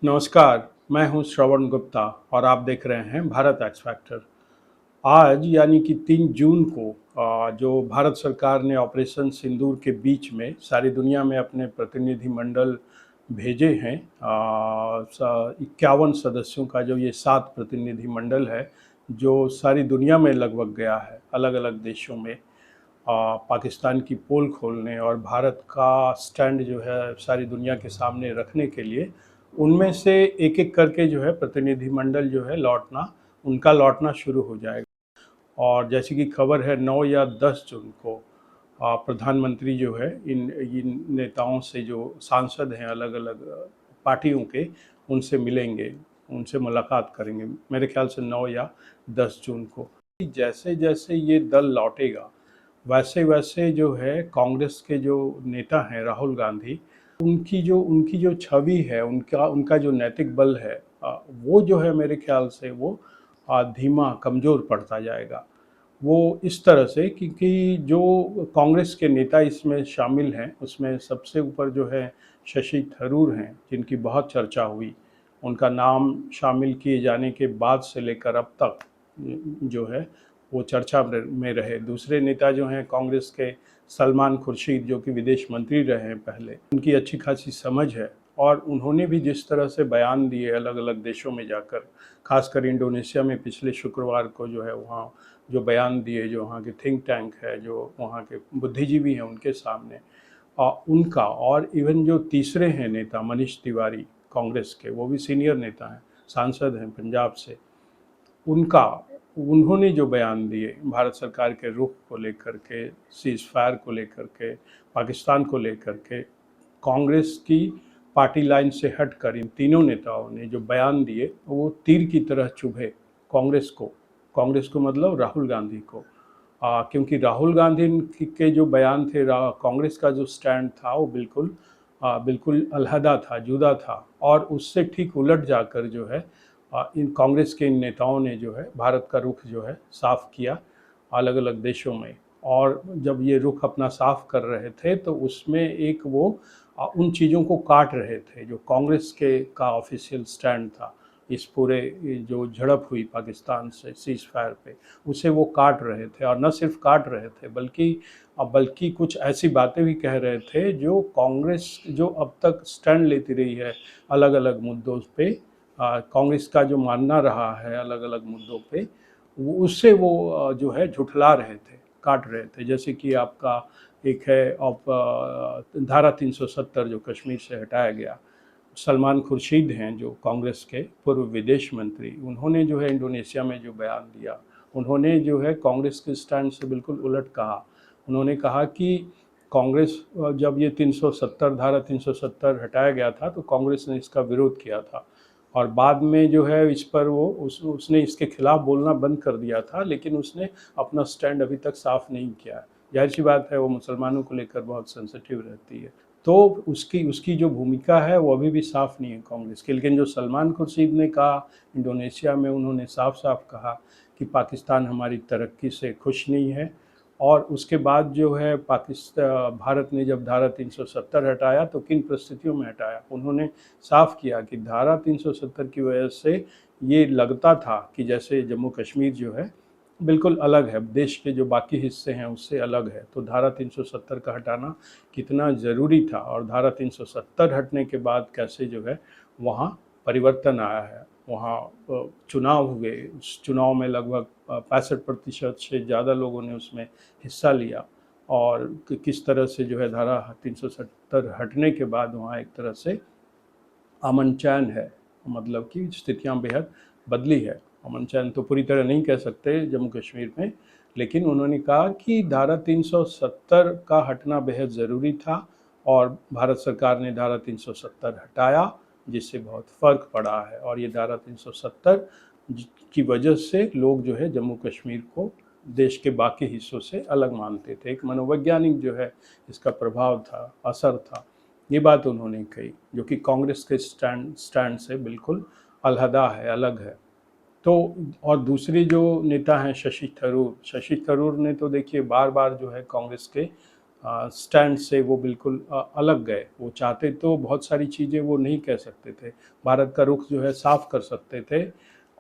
नमस्कार, मैं हूं श्रवण गुप्ता और आप देख रहे हैं भारत एक्स फैक्टर। आज यानी कि 3 जून को जो भारत सरकार ने ऑपरेशन सिंदूर के बीच में सारी दुनिया में अपने प्रतिनिधिमंडल भेजे हैं। 51 सदस्यों का जो ये 7 प्रतिनिधिमंडल है, जो सारी दुनिया में लगभग गया है, अलग-अलग देशों में पाकिस्तान की पोल खोलने और भारत का स्टैंड जो है सारी दुनिया के सामने रखने के लिए। उनमें से एक-एक करके जो है प्रतिनिधिमंडल जो है उनका लौटना शुरू हो जाएगा। और जैसे कि खबर है 9 या 10 जून को प्रधानमंत्री जो है इन इन नेताओं से, जो सांसद हैं अलग अलग पार्टियों के, उनसे मिलेंगे, उनसे मुलाकात करेंगे, मेरे ख्याल से 9 या 10 जून को। जैसे जैसे ये दल लौटेगा वैसे वैसे जो है कांग्रेस के जो नेता हैं राहुल गांधी, उनकी जो छवि है, उनका उनका जो नैतिक बल है, वो जो है मेरे ख्याल से वो धीमा कमज़ोर पड़ता जाएगा। वो इस तरह से, क्योंकि जो कांग्रेस के नेता इसमें शामिल हैं उसमें सबसे ऊपर जो है शशि थरूर हैं, जिनकी बहुत चर्चा हुई। उनका नाम शामिल किए जाने के बाद से लेकर अब तक जो है वो चर्चा में रहे। दूसरे नेता जो हैं कांग्रेस के, सलमान खुर्शीद, जो कि विदेश मंत्री रहे हैं पहले, उनकी अच्छी खासी समझ है और उन्होंने भी जिस तरह से बयान दिए अलग अलग देशों में जाकर, खासकर इंडोनेशिया में पिछले शुक्रवार को जो है वहाँ जो बयान दिए, जो वहाँ के थिंक टैंक है, जो वहाँ के बुद्धिजीवी हैं उनके सामने, उनका, और इवन जो तीसरे हैं नेता मनीष तिवारी कांग्रेस के, वो भी सीनियर नेता हैं, सांसद हैं पंजाब से, उनका, उन्होंने जो बयान दिए भारत सरकार के रुख को लेकर के, सीज़ फायर को लेकर के, पाकिस्तान को लेकर के, कांग्रेस की पार्टी लाइन से हटकर इन तीनों नेताओं ने जो बयान दिए वो तीर की तरह चुभे कांग्रेस को। कांग्रेस को मतलब राहुल गांधी को। क्योंकि राहुल गांधी के जो बयान थे, कांग्रेस का जो स्टैंड था वो बिल्कुल अलहदा था, जुदा था, और उससे ठीक उलट जाकर जो है इन कांग्रेस के इन नेताओं ने जो है भारत का रुख जो है साफ किया अलग अलग देशों में। और जब ये रुख अपना साफ कर रहे थे तो उसमें एक वो उन चीज़ों को काट रहे थे जो कांग्रेस के का ऑफिशियल स्टैंड था इस पूरे जो झड़प हुई पाकिस्तान से सीज़ फायर पे, उसे वो काट रहे थे। और न सिर्फ काट रहे थे बल्कि कुछ ऐसी बातें भी कह रहे थे जो कांग्रेस जो अब तक स्टैंड लेती रही है अलग अलग मुद्दों पे, कांग्रेस का जो मानना रहा है अलग अलग मुद्दों पे, उससे वो जो है झुठला रहे थे, काट रहे थे। जैसे कि आपका एक है धारा 370 जो कश्मीर से हटाया गया। सलमान खुर्शीद हैं जो कांग्रेस के पूर्व विदेश मंत्री, उन्होंने जो है इंडोनेशिया में जो बयान दिया, उन्होंने जो है कांग्रेस के स्टैंड से बिल्कुल उलट कहा। उन्होंने कहा कि कांग्रेस, जब ये 370 धारा 370 हटाया गया था तो कांग्रेस ने इसका विरोध किया था, और बाद में जो है इस पर वो उसने इसके खिलाफ बोलना बंद कर दिया था, लेकिन उसने अपना स्टैंड अभी तक साफ नहीं किया है। जाहिर सी बात है वो मुसलमानों को लेकर बहुत सेंसिटिव रहती है, तो उसकी उसकी जो भूमिका है वो अभी भी साफ नहीं है कांग्रेस की। लेकिन जो सलमान खुर्शीद ने कहा इंडोनेशिया में, उन्होंने साफ साफ कहा कि पाकिस्तान हमारी तरक्की से खुश नहीं है। और उसके बाद जो है भारत ने जब धारा 370 हटाया तो किन परिस्थितियों में हटाया, उन्होंने साफ किया कि धारा 370 की वजह से ये लगता था कि जैसे जम्मू कश्मीर जो है बिल्कुल अलग है, देश के जो बाकी हिस्से हैं उससे अलग है। तो धारा 370 का हटाना कितना ज़रूरी था, और धारा 370 हटने के बाद कैसे जो है वहाँ परिवर्तन आया है। वहाँ चुनाव हुए, उस चुनाव में लगभग 65% से ज़्यादा लोगों ने उसमें हिस्सा लिया, और किस तरह से जो है धारा 370 हटने के बाद वहाँ एक तरह से अमन चैन है, मतलब कि स्थितियाँ बेहद बदली है। अमन चैन तो पूरी तरह नहीं कह सकते जम्मू कश्मीर में, लेकिन उन्होंने कहा कि धारा 370 का हटना बेहद ज़रूरी था, और भारत सरकार ने धारा 370 हटाया, जिससे बहुत फ़र्क पड़ा है। और ये धारा 370 की वजह से लोग जो है जम्मू कश्मीर को देश के बाकी हिस्सों से अलग मानते थे। एक मनोवैज्ञानिक जो है इसका प्रभाव था, असर था। ये बात उन्होंने कही, जो कि कांग्रेस के स्टैंड से बिल्कुल अलहदा है, अलग है। तो और दूसरी जो नेता हैं शशि थरूर ने तो देखिए बार बार जो है कांग्रेस के स्टैंड से वो बिल्कुल अलग गए। वो चाहते तो बहुत सारी चीज़ें वो नहीं कह सकते थे, भारत का रुख जो है साफ कर सकते थे,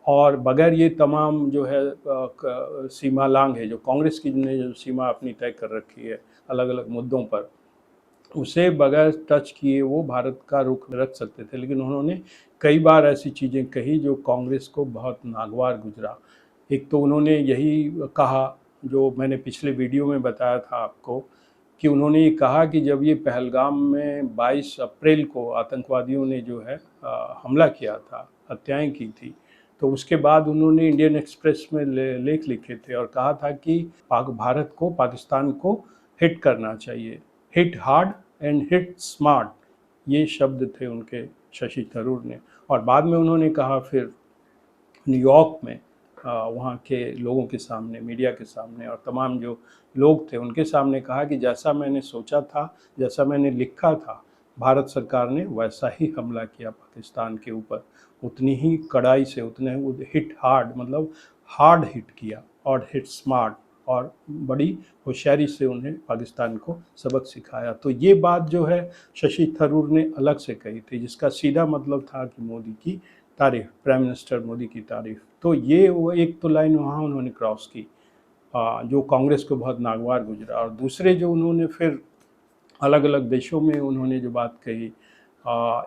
और बगैर ये तमाम जो है सीमा लांघ है, जो कांग्रेस की ने जो सीमा अपनी तय कर रखी है अलग अलग मुद्दों पर, उसे बगैर टच किए वो भारत का रुख रख सकते थे। लेकिन उन्होंने कई बार ऐसी चीज़ें कही जो कांग्रेस को बहुत नागवार गुजरा। एक तो उन्होंने यही कहा, जो मैंने पिछले वीडियो में बताया था आपको, कि उन्होंने ये कहा कि जब ये पहलगाम में 22 अप्रैल को आतंकवादियों ने जो है हमला किया था, हत्याएं की थी, तो उसके बाद उन्होंने इंडियन एक्सप्रेस में लेख लिखे थे और कहा था कि भारत को, पाकिस्तान को हिट करना चाहिए, hit hard and hit smart, ये शब्द थे उनके, शशि थरूर ने। और बाद में उन्होंने कहा फिर न्यूयॉर्क में वहाँ के लोगों के सामने, मीडिया के सामने और तमाम जो लोग थे उनके सामने कहा कि जैसा मैंने सोचा था, जैसा मैंने लिखा था, भारत सरकार ने वैसा ही हमला किया पाकिस्तान के ऊपर, उतनी ही कड़ाई से, उतने हिट हार्ड, मतलब हार्ड हिट किया, और हिट स्मार्ट, और बड़ी होशियारी से उन्हें पाकिस्तान को सबक सिखाया। तो ये बात जो है शशि थरूर ने अलग से कही थी, जिसका सीधा मतलब था कि मोदी की तारीफ, प्राइम मिनिस्टर मोदी की तारीफ। तो ये वो एक तो लाइन वहाँ उन्होंने क्रॉस की, जो कांग्रेस को बहुत नागवार गुजरा। और दूसरे जो उन्होंने फिर अलग अलग देशों में उन्होंने जो बात कही,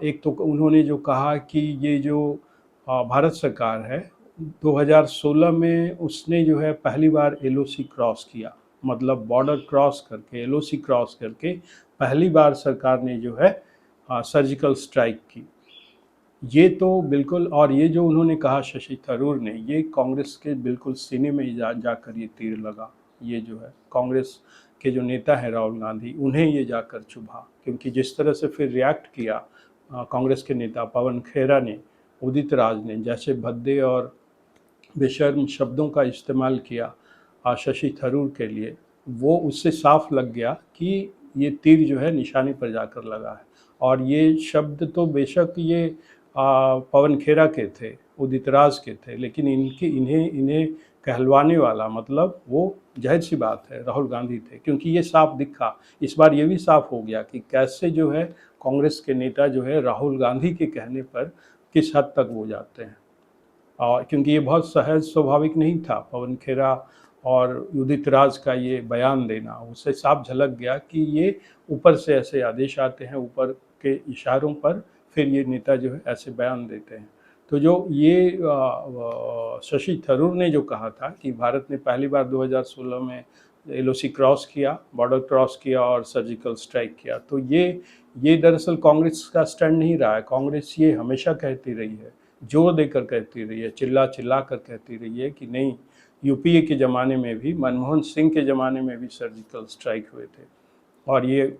एक तो उन्होंने जो कहा कि ये जो भारत सरकार है 2016 में उसने जो है पहली बार एलओसी क्रॉस किया, मतलब बॉर्डर क्रॉस करके, एलओसी क्रॉस करके पहली बार सरकार ने जो है सर्जिकल स्ट्राइक की। ये तो बिल्कुल, और ये जो उन्होंने कहा शशि थरूर ने, ये कांग्रेस के बिल्कुल सीने में जाकर ये तीर लगा। ये जो है कांग्रेस के जो नेता हैं राहुल गांधी, उन्हें ये जाकर चुभा, क्योंकि जिस तरह से फिर रिएक्ट किया कांग्रेस के नेता पवन खेरा ने, उदित राज ने, जैसे भद्दे और बेशर्म शब्दों का इस्तेमाल किया शशि थरूर के लिए, वो उससे साफ लग गया कि ये तीर जो है निशाने पर जाकर लगा है। और ये शब्द तो बेशक ये पवन खेरा के थे, उदित राज के थे, लेकिन इन्हें इन्हें कहलवाने वाला, मतलब वो जाहिर सी बात है राहुल गांधी थे, क्योंकि ये साफ दिखा। इस बार ये भी साफ हो गया कि कैसे जो है कांग्रेस के नेता जो है राहुल गांधी के कहने पर किस हद तक वो जाते हैं। और क्योंकि ये बहुत सहज स्वाभाविक नहीं था पवन खेरा और उदित राज का ये बयान देना, उससे साफ झलक गया कि ये ऊपर से ऐसे आदेश आते हैं, ऊपर के इशारों पर फिर ये नेता जो है ऐसे बयान देते हैं। तो जो ये शशि थरूर ने जो कहा था कि भारत ने पहली बार 2016 में एलओसी क्रॉस किया, बॉर्डर क्रॉस किया और सर्जिकल स्ट्राइक किया, तो ये दरअसल कांग्रेस का स्टैंड नहीं रहा है। कांग्रेस ये हमेशा कहती रही है, जोर देकर कहती रही है, चिल्ला चिल्ला कर कहती रही है कि नहीं, यूपीए के ज़माने में भी, मनमोहन सिंह के ज़माने में भी सर्जिकल स्ट्राइक हुए थे, और ये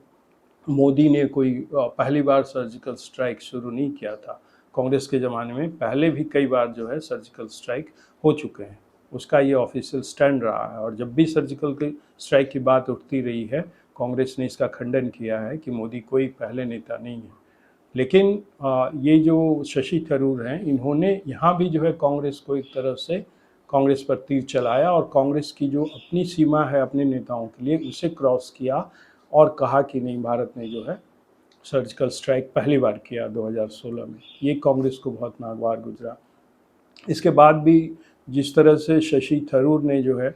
मोदी ने कोई पहली बार सर्जिकल स्ट्राइक शुरू नहीं किया था। कांग्रेस के ज़माने में पहले भी कई बार जो है सर्जिकल स्ट्राइक हो चुके हैं, उसका ये ऑफिशियल स्टैंड रहा है। और जब भी सर्जिकल स्ट्राइक की बात उठती रही है, कांग्रेस ने इसका खंडन किया है कि मोदी कोई पहले नेता नहीं है। लेकिन ये जो शशि थरूर हैं, इन्होंने यहाँ भी जो है कांग्रेस को एक तरफ से, कांग्रेस पर तीर चलाया, और कांग्रेस की जो अपनी सीमा है अपने नेताओं के लिए, उसे क्रॉस किया और कहा कि नहीं, भारत ने जो है सर्जिकल स्ट्राइक पहली बार किया 2016 में। ये कांग्रेस को बहुत नागवार गुजरा। इसके बाद भी जिस तरह से शशि थरूर ने जो है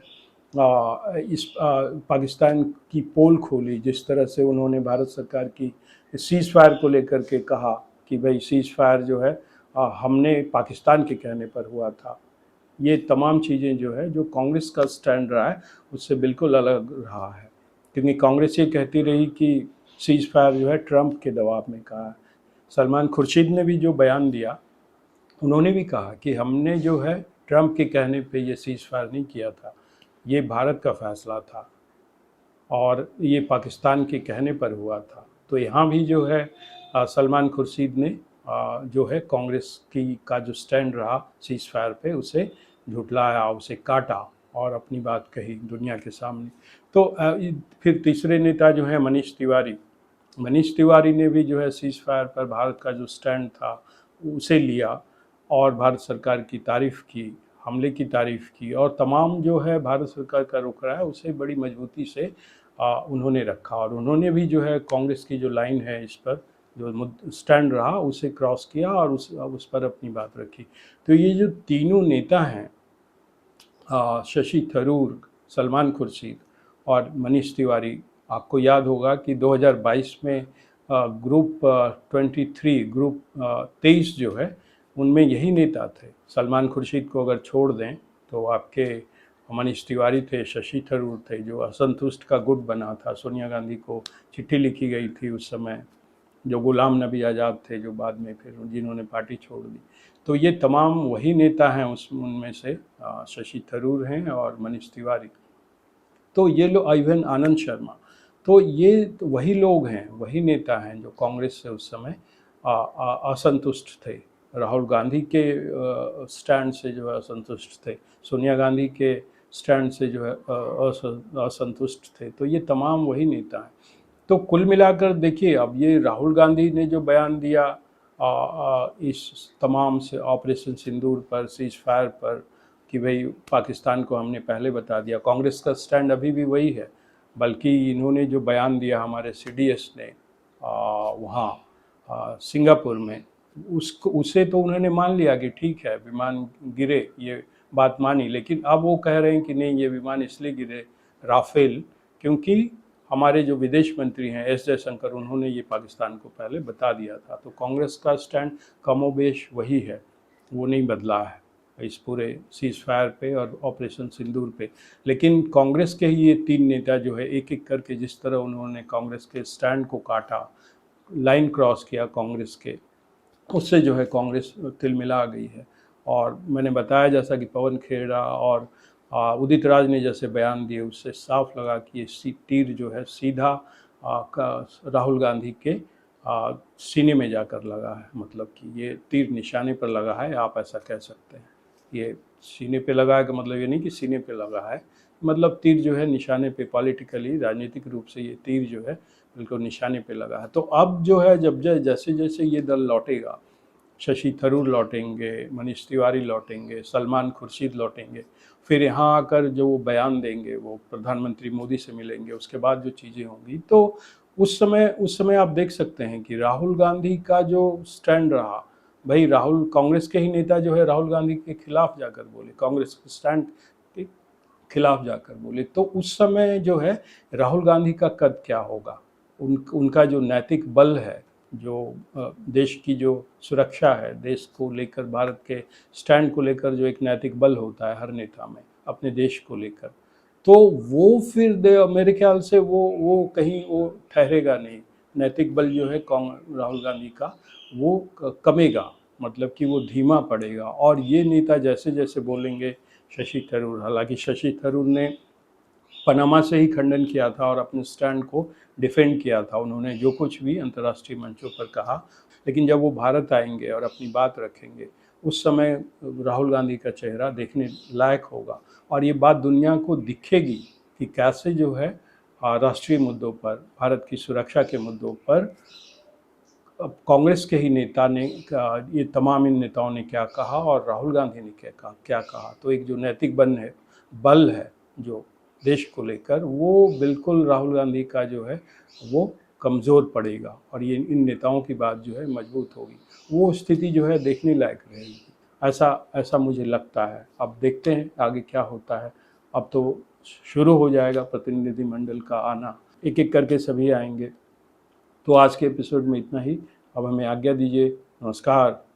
पाकिस्तान की पोल खोली, जिस तरह से उन्होंने भारत सरकार की सीज़ फायर को लेकर के कहा कि भाई सीज़ फायर जो है हमने पाकिस्तान के कहने पर हुआ था, ये तमाम चीज़ें जो है, जो कांग्रेस का स्टैंड रहा है, उससे बिल्कुल अलग रहा है। क्योंकि कांग्रेस ये कहती रही कि सीज़ फायर जो है ट्रंप के दबाव में कहा है। सलमान खुर्शीद ने भी जो बयान दिया, उन्होंने भी कहा कि हमने जो है ट्रंप के कहने पे ये सीज़ फायर नहीं किया था, ये भारत का फैसला था और ये पाकिस्तान के कहने पर हुआ था। तो यहाँ भी जो है सलमान खुर्शीद ने जो है कांग्रेस की का जो स्टैंड रहा सीज़ फायर पे, उसे झुठलाया, उसे काटा और अपनी बात कही दुनिया के सामने। तो फिर तीसरे नेता जो है मनीष तिवारी ने भी जो है सीज़ फायर पर भारत का जो स्टैंड था उसे लिया और भारत सरकार की तारीफ़ की, हमले की तारीफ़ की, और तमाम जो है भारत सरकार का रुख रहा है उसे बड़ी मजबूती से उन्होंने रखा, और उन्होंने भी जो है कांग्रेस की जो लाइन है इस पर जो स्टैंड रहा उसे क्रॉस किया और उस पर अपनी बात रखी। तो ये जो तीनों नेता हैं, शशि थरूर, सलमान खुर्शीद और मनीष तिवारी, आपको याद होगा कि 2022 में ग्रुप 23 ग्रुप 23 जो है उनमें यही नेता थे। सलमान खुर्शीद को अगर छोड़ दें तो आपके मनीष तिवारी थे, शशि थरूर थे, जो असंतुष्ट का गुट बना था। सोनिया गांधी को चिट्ठी लिखी गई थी उस समय, जो गुलाम नबी आज़ाद थे, जो बाद में फिर जिन्होंने पार्टी छोड़ दी। तो ये तमाम वही नेता हैं, उनमें से शशि थरूर हैं और मनीष तिवारी। तो ये लोग, इवन आनंद शर्मा, तो ये तो वही लोग हैं, वही नेता हैं जो कांग्रेस से उस समय असंतुष्ट थे। राहुल गांधी के स्टैंड से जो है असंतुष्ट थे, सोनिया गांधी के स्टैंड से जो है असंतुष्ट थे। तो ये तमाम वही नेता हैं। तो कुल मिलाकर देखिए, अब ये राहुल गांधी ने जो बयान दिया इस तमाम से ऑपरेशन सिंदूर पर, सीज फायर पर, कि भाई पाकिस्तान को हमने पहले बता दिया, कांग्रेस का स्टैंड अभी भी वही है। बल्कि इन्होंने जो बयान दिया हमारे CDS ने वहाँ सिंगापुर में, उसे तो उन्होंने मान लिया कि ठीक है विमान गिरे, ये बात मानी। लेकिन अब वो कह रहे हैं कि नहीं, ये विमान इसलिए गिरे राफेल, क्योंकि हमारे जो विदेश मंत्री हैं S जयशंकर, उन्होंने ये पाकिस्तान को पहले बता दिया था। तो कांग्रेस का स्टैंड कमोबेश वही है, वो नहीं बदला है इस पूरे सीज फायर पे और ऑपरेशन सिंदूर पे। लेकिन कांग्रेस के ही ये तीन नेता जो है, एक एक करके जिस तरह उन्होंने कांग्रेस के स्टैंड को काटा, लाइन क्रॉस किया कांग्रेस के, उससे जो है कांग्रेस तिलमिला गई है। और मैंने बताया जैसा कि पवन खेड़ा और उदित राज ने जैसे बयान दिए, उससे साफ लगा कि ये तीर जो है सीधा राहुल गांधी के सीने में जाकर लगा है। मतलब कि ये तीर निशाने पर लगा है, आप ऐसा कह सकते हैं। ये सीने पे लगा है का मतलब ये नहीं कि सीने पे लगा है, मतलब तीर जो है निशाने पे, पॉलिटिकली राजनीतिक रूप से ये तीर जो है बिल्कुल निशाने पे लगा है। तो अब जो है जब जैसे जैसे ये दल लौटेगा, शशि थरूर लौटेंगे, मनीष तिवारी लौटेंगे, सलमान खुर्शीद लौटेंगे, फिर यहाँ आकर जो वो बयान देंगे, वो प्रधानमंत्री मोदी से मिलेंगे, उसके बाद जो चीज़ें होंगी, तो उस समय आप देख सकते हैं कि राहुल गांधी का जो स्टैंड रहा, भाई राहुल, कांग्रेस के ही नेता जो है राहुल गांधी के खिलाफ जाकर बोले, कांग्रेस के स्टैंड के खिलाफ जाकर बोले, तो उस समय जो है राहुल गांधी का कद क्या होगा, उनका जो नैतिक बल है, जो देश की जो सुरक्षा है, देश को लेकर, भारत के स्टैंड को लेकर जो एक नैतिक बल होता है हर नेता में अपने देश को लेकर, तो वो फिर मेरे ख्याल से वो कहीं वो ठहरेगा नहीं। नैतिक बल जो है राहुल गांधी का वो कमेगा, मतलब कि वो धीमा पड़ेगा। और ये नेता जैसे जैसे बोलेंगे, शशि थरूर, हालांकि शशि थरूर ने पनामा से ही खंडन किया था और अपने स्टैंड को डिफेंड किया था, उन्होंने जो कुछ भी अंतर्राष्ट्रीय मंचों पर कहा। लेकिन जब वो भारत आएंगे और अपनी बात रखेंगे, उस समय राहुल गांधी का चेहरा देखने लायक होगा और ये बात दुनिया को दिखेगी कि कैसे जो है राष्ट्रीय मुद्दों पर, भारत की सुरक्षा के मुद्दों पर अब कांग्रेस के ही नेता ने, ये तमाम इन नेताओं ने क्या कहा और राहुल गांधी ने क्या कहा। तो एक जो नैतिक बल है जो देश को लेकर, वो बिल्कुल राहुल गांधी का जो है वो कमज़ोर पड़ेगा और ये इन नेताओं की बात जो है मजबूत होगी। वो स्थिति जो है देखने लायक रहेगी, ऐसा मुझे लगता है। अब देखते हैं आगे क्या होता है। अब तो शुरू हो जाएगा प्रतिनिधिमंडल का आना, एक एक करके सभी आएंगे। तो आज के एपिसोड में इतना ही। अब हमें आज्ञा दीजिए। नमस्कार।